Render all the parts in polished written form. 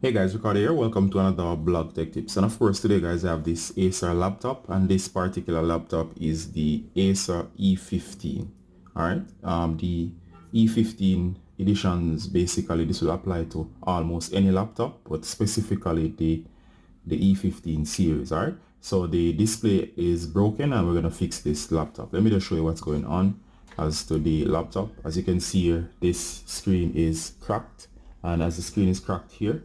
Hey guys, Ricardo here. Welcome to another blog tech tips. And of course today guys I have this Acer laptop, and this particular laptop is the Acer E15. Alright, the E15 editions, basically this will apply to almost any laptop, but specifically the E15 series. Alright, so the display is broken and we're gonna fix this laptop. Let me just show you what's going on as to the laptop. As you can see here, this screen is cracked, and as the screen is cracked here,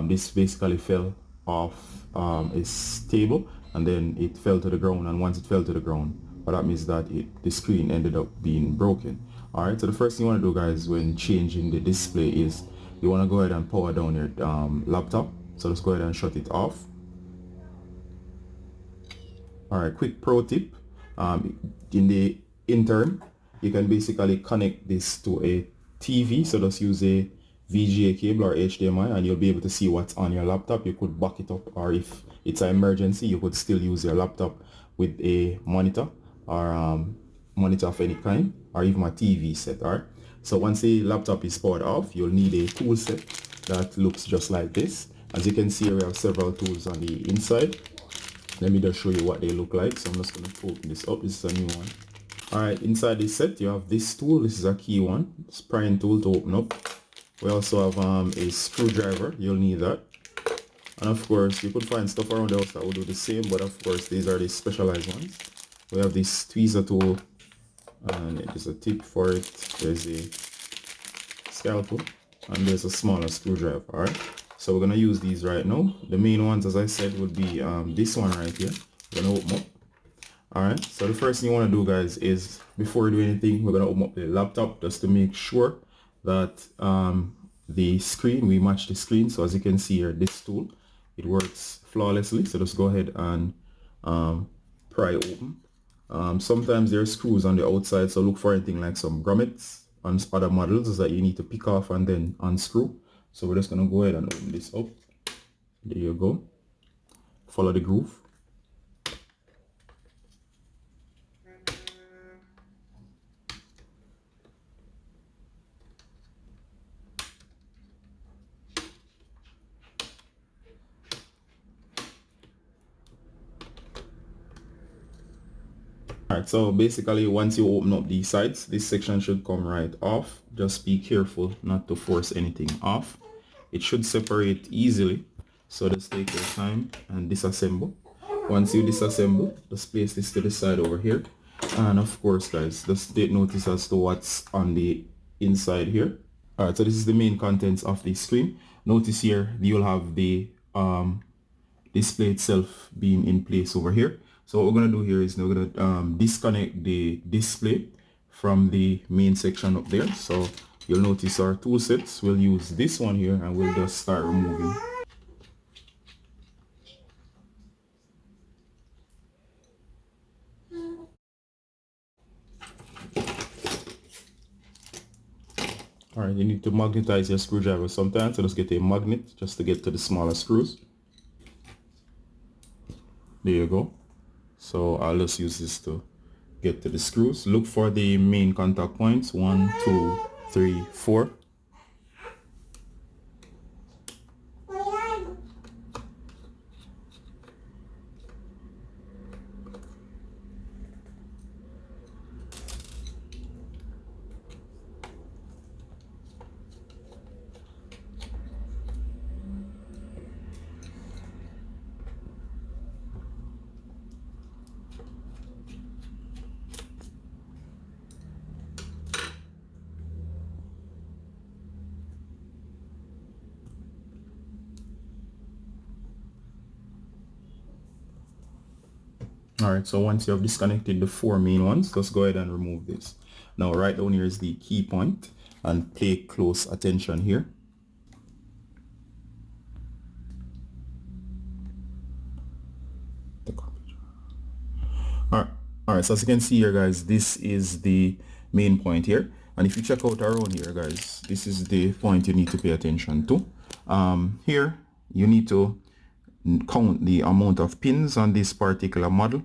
this basically fell off its table, and then it fell to the ground, and once it fell to the ground, what that means that the screen ended up being broken. Alright, so the first thing you want to do guys when changing the display is you want to go ahead and power down your laptop. So let's go ahead and shut it off. Alright, quick pro tip, in the interim you can basically connect this to a TV, so just use a VGA cable or HDMI and you'll be able to see what's on your laptop. You could back it up, or if it's an emergency you could still use your laptop with a monitor or monitor of any kind, or even a TV set. Alright, so once the laptop is powered off, you'll need a tool set that looks just like this. As you can see, we have several tools on the inside. Let me just show you what they look like. So I'm just going to open this up. This is a new one. Alright, inside this set you have this tool. This is a key one. It's prying tool to open up. We also have a screwdriver. You'll need that. And of course you could find stuff around the house that will do the same, but of course these are the specialized ones. We have this tweezer tool, and there's a tip for it. There's a scalpel, and there's a smaller screwdriver. Alright, so we're going to use these right now. The main ones, as I said, would be this one right here. We're going to open up. Alright, so the first thing you want to do guys is, before we do anything, we're going to open up the laptop just to make sure that the screen, we match the screen. So as you can see here, this tool, it works flawlessly. So just go ahead and pry open. Sometimes there are screws on the outside, so look for anything like some grommets on other models that you need to pick off and then unscrew. So we're just going to go ahead and open this up. There you go. Follow the groove. Alright, so basically once you open up these sides, this section should come right off. Just be careful not to force anything off. It should separate easily, so just take your time and disassemble. Once you disassemble, just place this to the side over here. And of course guys, just take notice as to what's on the inside here. Alright, so this is the main contents of the screen. Notice here you'll have the display itself being in place over here. So what we're going to do here is we're going to disconnect the display from the main section up there. So you'll notice our tool sets. We'll use this one here and we'll just start removing. Alright, you need to magnetize your screwdriver sometimes, so just get a magnet just to get to the smaller screws. There you go. So I'll just use this to get to the screws. Look for the main contact points. 1, 2, 3, 4. Alright, so once you have disconnected the 4 main ones, just go ahead and remove this. Now right down here is the key point, and pay close attention here. Alright, so as you can see here guys, this is the main point here, and if you check out around here guys, this is the point you need to pay attention to. Here you need to count the amount of pins on this particular model.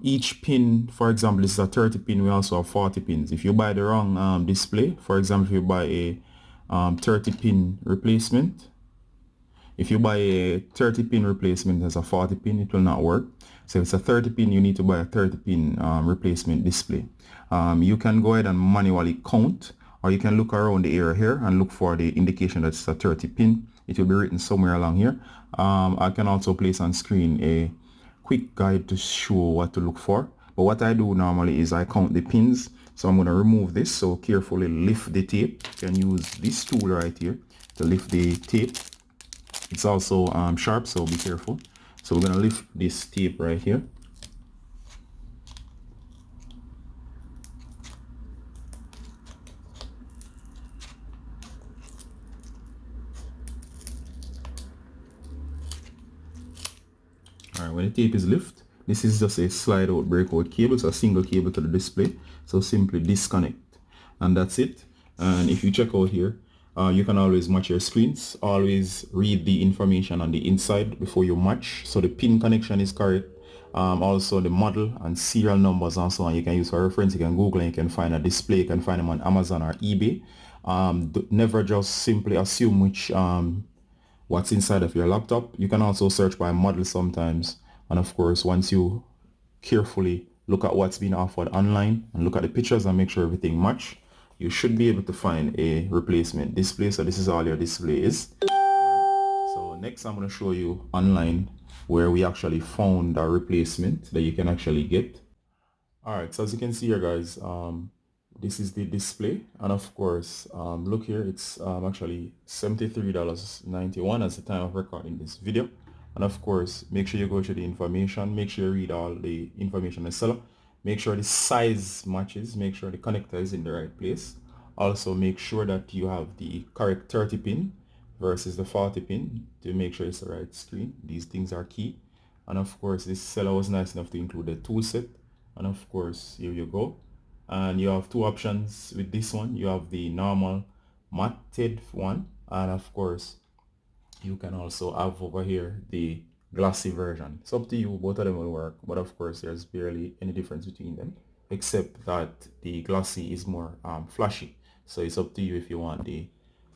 Each pin, for example, this is a 30 pin. We also have 40 pins. If you buy the wrong display, for example, if you buy a 30 pin replacement, If you buy a 30 pin replacement as a 40 pin, it will not work. So if it's a 30 pin, you need to buy a 30 pin replacement display. You can go ahead and manually count, or you can look around the area here and look for the indication that it's a 30 pin. It will be written somewhere along here. I can also place on screen a quick guide to show what to look for. But what I do normally is I count the pins. So I'm going to remove this. So carefully lift the tape. You can use this tool right here to lift the tape. It's also sharp, so be careful. So we're going to lift this tape right here. Alright, when the tape is lifted, this is just a slide out breakout cable, so a single cable to the display. So simply disconnect, and that's it. And if you check out here, you can always match your screens. Always read the information on the inside before you match, so the pin connection is correct. Also the model and serial numbers and so on you can use for reference. You can Google and you can find a display. You can find them on Amazon or eBay. Never just simply assume what's inside of your laptop. You can also search by model sometimes, and of course once you carefully look at what's being offered online and look at the pictures and make sure everything match, you should be able to find a replacement display. So this is all your display is. So next I'm going to show you online where we actually found a replacement that you can actually get. Alright, so as you can see here guys, this is the display, and of course look here, it's actually $73.91 at the time of recording this video. And of course make sure you go through the information, make sure you read all the information on the seller, make sure the size matches, make sure the connector is in the right place. Also make sure that you have the correct 30 pin versus the 40 pin to make sure it's the right screen. These things are key. And of course this seller was nice enough to include the tool set, and of course here you go. And you have two options with this one. You have the normal matted one, and of course you can also have over here the glossy version. It's up to you, both of them will work, but of course there's barely any difference between them, except that the glossy is more flashy. So it's up to you if you want the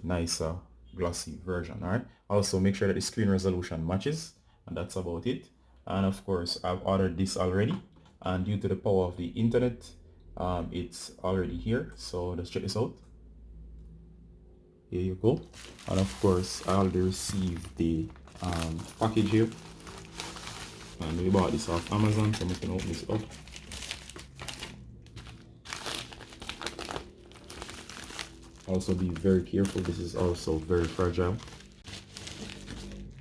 nicer glossy version. All right, also make sure that the screen resolution matches, and that's about it. And of course I've ordered this already, and due to the power of the internet, it's already here. So let's check this out. Here you go. And of course I already received the package here, and we bought this off Amazon, so I'm gonna open this up. Also be very careful, this is also very fragile.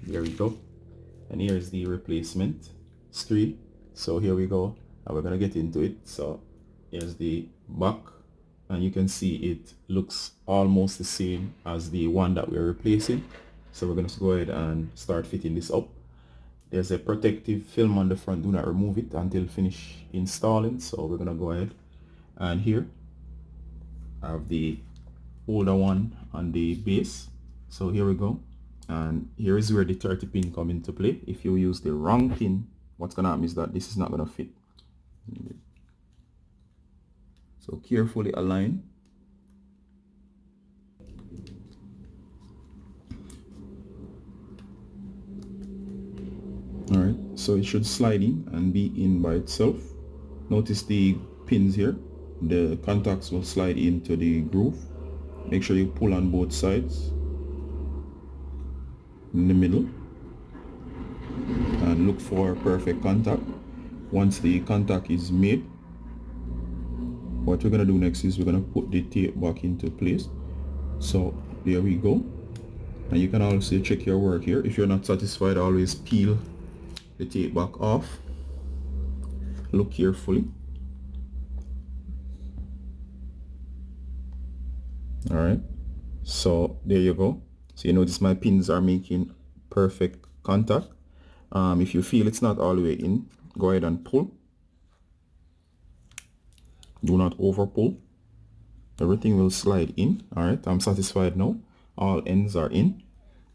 There we go. And here is the replacement screen. So here we go, and we're gonna get into it. So here's the back, and you can see it looks almost the same as the one that we're replacing. So we're going to go ahead and start fitting this up. There's a protective film on the front. Do not remove it until finish installing. So we're going to go ahead, and here I have the older one on the base. So here we go, and here is where the 30 pin come into play. If you use the wrong pin, what's going to happen is that this is not going to fit. So carefully align. Alright, so it should slide in and be in by itself. Notice the pins here. The contacts will slide into the groove. Make sure you pull on both sides in the middle and look for perfect contact. Once the contact is made, what we're going to do next is we're going to put the tape back into place. So there we go, and you can also check your work here. If you're not satisfied, always peel the tape back off. Look carefully. Alright, so there you go. So you notice my pins are making perfect contact. If you feel it's not all the way in, go ahead and pull. Do not over pull. Everything will slide in. Alright, I'm satisfied now. All ends are in,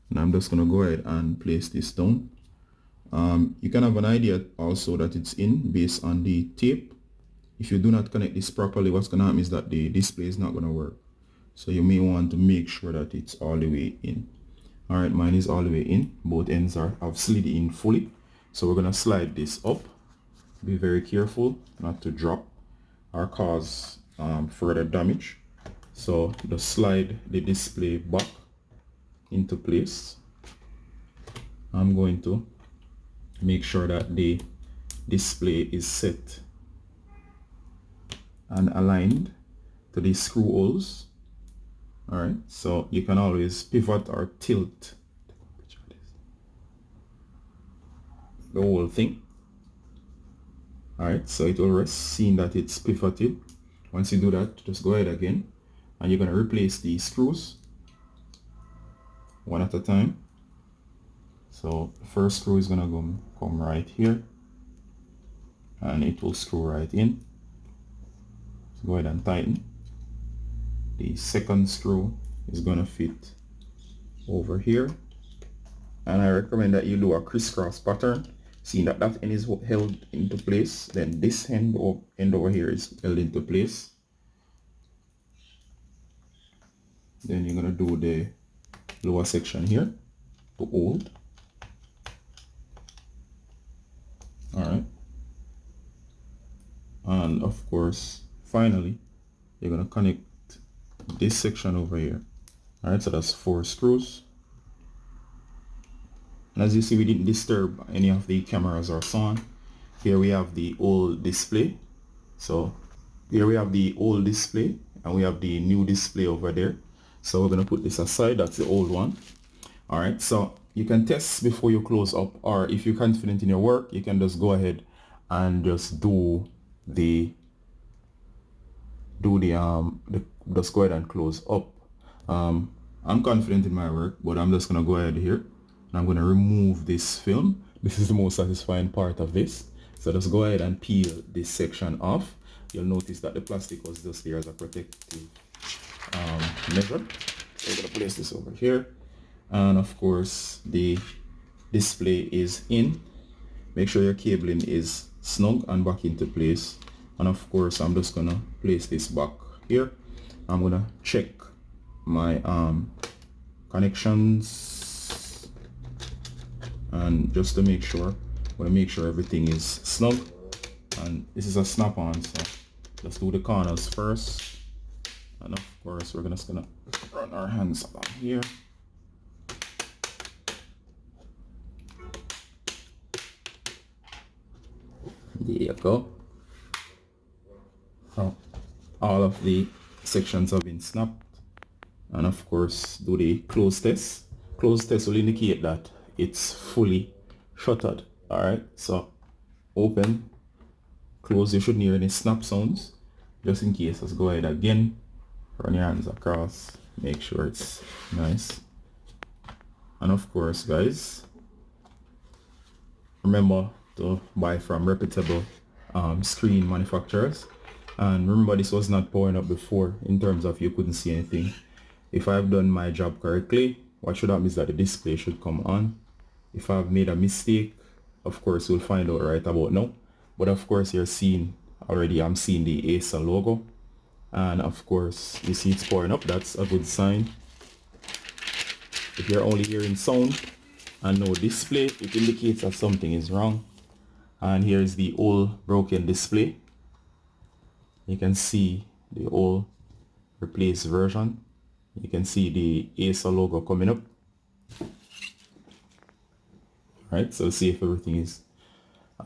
and I'm just going to go ahead and place this down. You can have an idea also that it's in based on the tape. If you do not connect this properly, what's going to happen is that the display is not going to work. So you may want to make sure that it's all the way in. All right, mine is all the way in. Both ends have slid in fully. So we're gonna slide this up. Be very careful not to drop or cause further damage. So just slide the display back into place. I'm going to make sure that the display is set and aligned to the screw holes. All right, so you can always pivot or tilt the whole thing. All right, so it will rest, seeing that it's pivoted. Once you do that, just go ahead again, and you're going to replace the screws one at a time. So the first screw is going to come right here, and it will screw right in. So go ahead and tighten. The second screw is going to fit over here, and I recommend that you do a crisscross pattern, seeing that that end is held into place, then this end over here is held into place. Then you're going to do the lower section here to hold. All right, and of course finally you're going to connect this section over here. All right, so that's 4 screws, and as you see, we didn't disturb any of the cameras or so on. Here we have the old display. So here we have the old display, and we have the new display over there. So we're going to put this aside. That's the old one. All right, so you can test before you close up, or if you're confident in your work, you can just go ahead and just just go ahead and close up. I'm confident in my work, but I'm just going to go ahead here, and I'm going to remove this film. This is the most satisfying part of this. So just go ahead and peel this section off. You'll notice that the plastic was just here as a protective measure. So we're going to place this over here, and of course the display is in. Make sure your cabling is snug and back into place, and of course I'm just going to place this back here. I'm going to check my connections, and just to make sure, I'm going to make sure everything is snug. And this is a snap-on, so let's do the corners first. And of course we're just gonna run our hands along here. There you go. So all of the sections have been snapped, and of course do the close test. Close test will indicate that it's fully shuttered. All right, so open, close. You shouldn't hear any snap sounds. Just in case, let's go ahead again. Run your hands across, make sure it's nice. And of course guys, remember to buy from reputable screen manufacturers. And remember, this was not powering up before, in terms of you couldn't see anything. If I've done my job correctly, what should happen is that the display should come on. If I've made a mistake, of course you'll find out right about now. But of course you're seeing already, I'm seeing the Acer logo, and of course you see it's pouring up. That's a good sign. If you're only hearing sound and no display, it indicates that something is wrong. And here's the old broken display. You can see the old replaced version. You can see the Acer logo coming up. Right, so see if everything is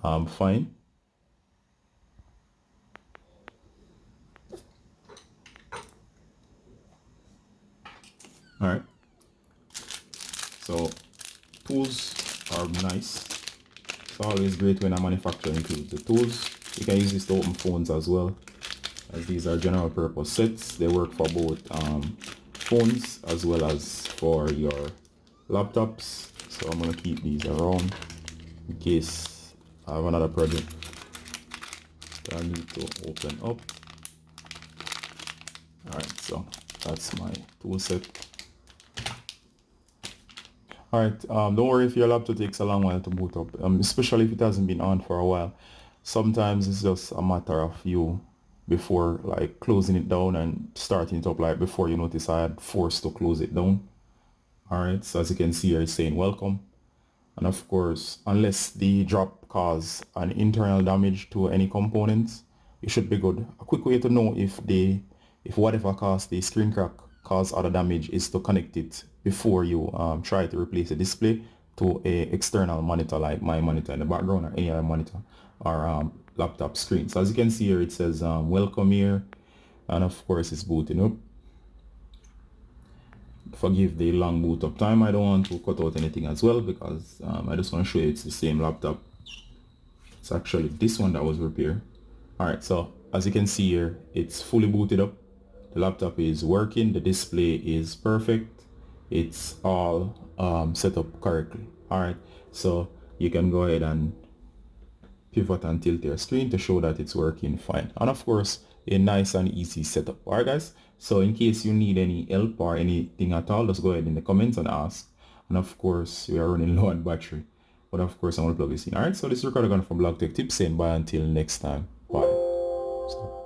fine. All right, so tools are nice. It's always great when a manufacturer includes the tools. You can use this to open phones as well, as these are general purpose sets. They work for both phones as well as for your laptops. So I'm going to keep these around in case I have another project that I need to open up. Alright, so that's my tool set. Alright, don't worry if your laptop takes a long while to boot up, especially if it hasn't been on for a while. Sometimes it's just a matter of you before like closing it down and starting it up, like before you notice I had forced to close it down. Alright, so as you can see here, it's saying welcome. And of course, unless the drop cause an internal damage to any components, it should be good. A quick way to know if whatever caused the screen crack cause other damage is to connect it before you try to replace the display to a external monitor like my monitor in the background or any other monitor or laptop screen. So as you can see here, it says welcome here, and of course it's booting up. Forgive the long boot up time. I don't want to cut out anything as well because I just want to show you it's the same laptop. It's actually this one that was repaired. Alright, so as you can see here, it's fully booted up. The laptop is working, the display is perfect, it's all set up correctly. Alright, so you can go ahead and pivot and tilt your screen to show that it's working fine. And of course, a nice and easy setup. Alright guys, so in case you need any help or anything at all, just go ahead in the comments and ask. And of course, we are running low on battery, but of course I'm going to plug this in. Alright, so this is Ricardo from Blog Tech Tips saying bye until next time. Bye. So,